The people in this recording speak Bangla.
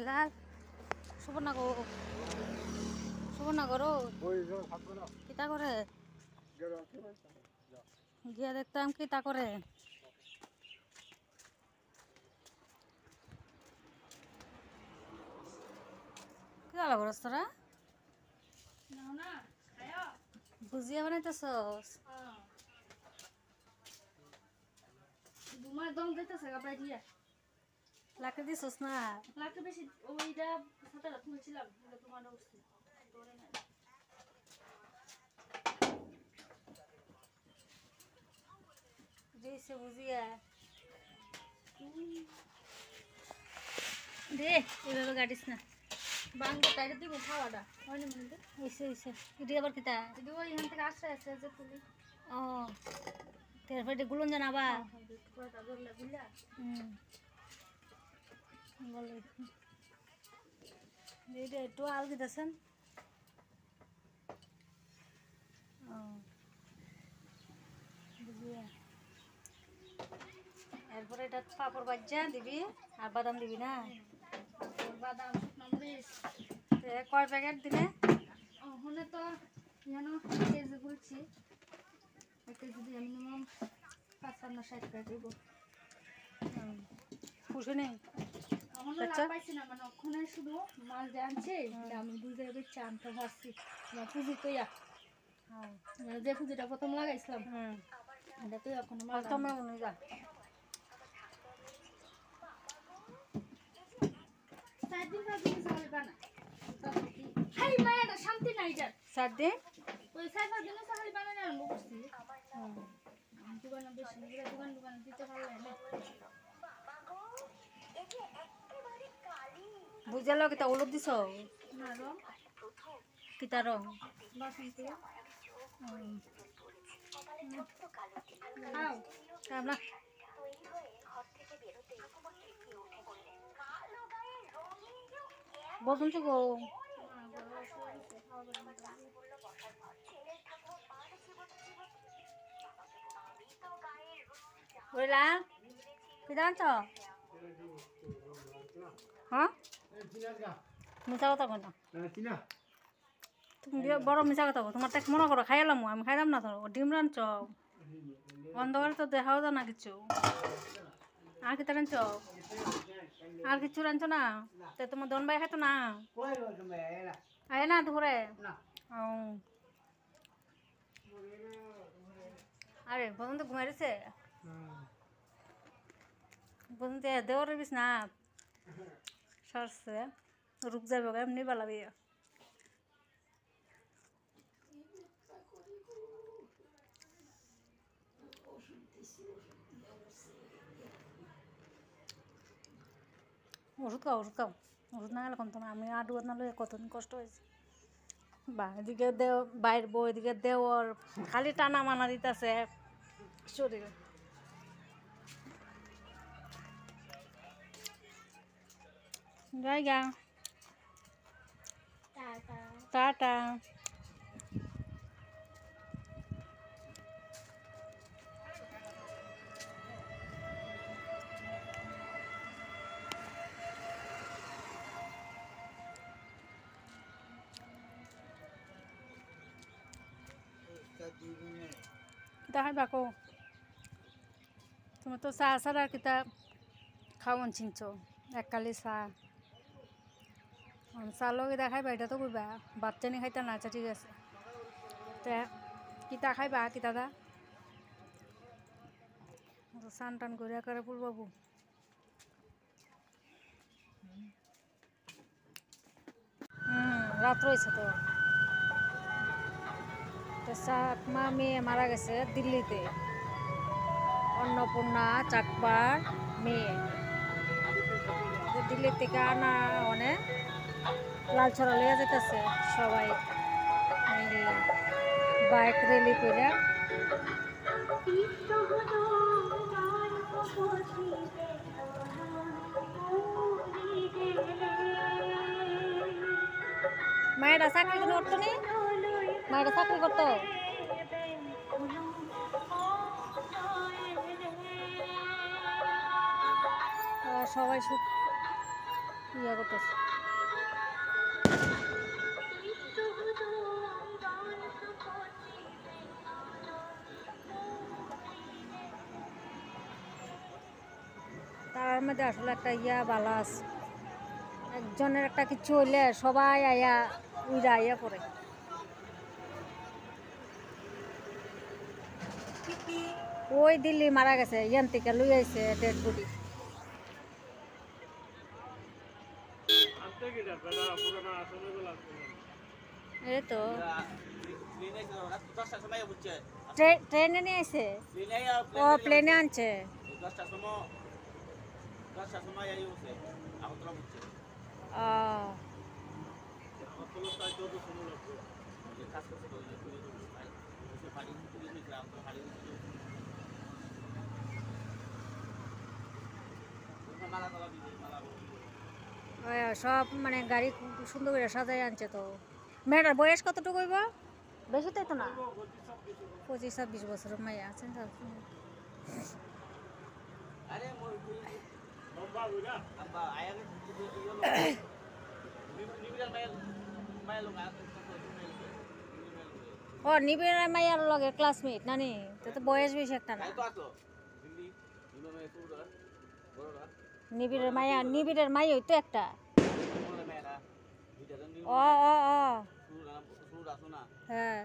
লাল সুবর্ণা গো সুবর্ণা করো কিতা করে গিয়া দেখতাম কিতা করে কি আলা করস তোরা ভুজিয়া বানাইতেছস দুমার দম দিতেছে গাবড়াই দিয়া লাকড়ি দিছস না লাগতে বেশি ওইটা সাথে রাত মুছিলাম এটা তোমার উঠছে ধরে না দিছে ভুজিয়া দে এভাবে গাড়িস না বাংলা টাইরে দিব খাওয়াটা হয় না মনে হইছে হইছে ইডি আবার কিতা যদি ওই এখান থেকে আসছে আসছে যে তুলি ও তের ফেটে গুলন জানাবা পুরোটা ধরলে বুঝলা বলে এইটা একটু আল দিতেছেন ও বুঝিয়া এরপরে এটা পাপড় বাজ্জা দিবি আর বাদাম দিবি না বাদাম শুকনো মরিচ কয় প্যাকেট দিলে ওখানে তো যেন কেজি বলছি এক কেজি দিয়ে মিনিমাম ৫৫-৬০ টাকা দিব খুশি নেই লাভ পাইছি না মানে ওখানে শুধু মাছ জানছে আমি বুঝে বেচছি আনতে পারছি পুঁজি তৈয়া যে পুঁজিটা প্রথম লাগাইছিলাম এটা তো এখন তোমার মনে যা 4 দিন 5 দিন চলে বানা হাই মায়াটা শান্তি নাই যার 4 দিন ওই 4-5 দিনে সাহালি বানানো আরম্ভ করছি দোকানে বেশি দোকান দিতে পারলে না বুঝালো কিতা হলুদ দিছ না রং কিতা রং বাসন্তী আমরা বসুন তো গো বইলা কিতা আনছ হ্যাঁ মিশা কথা কো না তুমি বড় মিশা কথা কো তোমার তাক মনে করো খাইলাম আমি খাইলাম না তো ডিম রানছ অন্ধকারে তো দেখাও যা না কিছু আর কি রানছ আর কিছু রানছ না তো তোমার দন ভাই খাইতো না আয় না দুপুরে আরে বসন্ত ঘুমাই রয়েছে বসন্ত দেওয়ার বিস না সরছে রুক যাবে এমনি বালাবি ওষুধ খাও ওষুধ না গেলে কমতো না আমি আডু নালে কতদিন কষ্ট হয়েছে বা এদিকে দেও বাইর বউ এদিকে দেওয়ার খালি টানা মানা দিতেছে শরীরে জায়গা টাটা কিতা খাইবা কো তুমি তো চা ছাড়া কিতা খাওয়ান চিনছ এককালি চা চার লগে কিতা খাইবা এটা তো কইবা বাচ্চা নি খাইতা না আচ্ছা ঠিক আছে তে কিতা খাইবা কিতা দা চান টান করিয়া করে ফুলবাবু রাত রয়েছে তো চাকমা মেয়ে মারা গেছে দিল্লিতে অন্নপূর্ণা চাকবার মেয়ে দিল্লি থেকে আনা অনেক লাল ছড়া লিয়া যেতেছে সবাই মিলে বাইক রেলি করে মায়েরা চাকরি করতো নি মায়েরা চাকরি করতো সবাই সুখ ইয়া করতেছে। তার মধ্যে আসলে একটা ইয়া ভালো আছে, একজনের একটা কিছু হইলে সবাই আয়া উইরা আইয়া পড়ে। ওই দিল্লি মারা গেছে, ইয়ান থেকে লই আইছে ডেড বডি। এই তো ট্রেনে নিয়ে আইছে, ও প্লেনে আনছে। সব মানে গাড়ি খুব সুন্দর করে সাজাই আনছে। তো মেয়েটার বয়স কতটুকু হইব? বেশি তো না, 25-26 বছরের মেয়ে আছেন। ও নিবিড় মাইয়ার লগে ক্লাসমেট নানি, তো বয়স বেশি একটা না। নিবিড়ের মাই হইতো একটা। ও ও ও হ্যাঁ।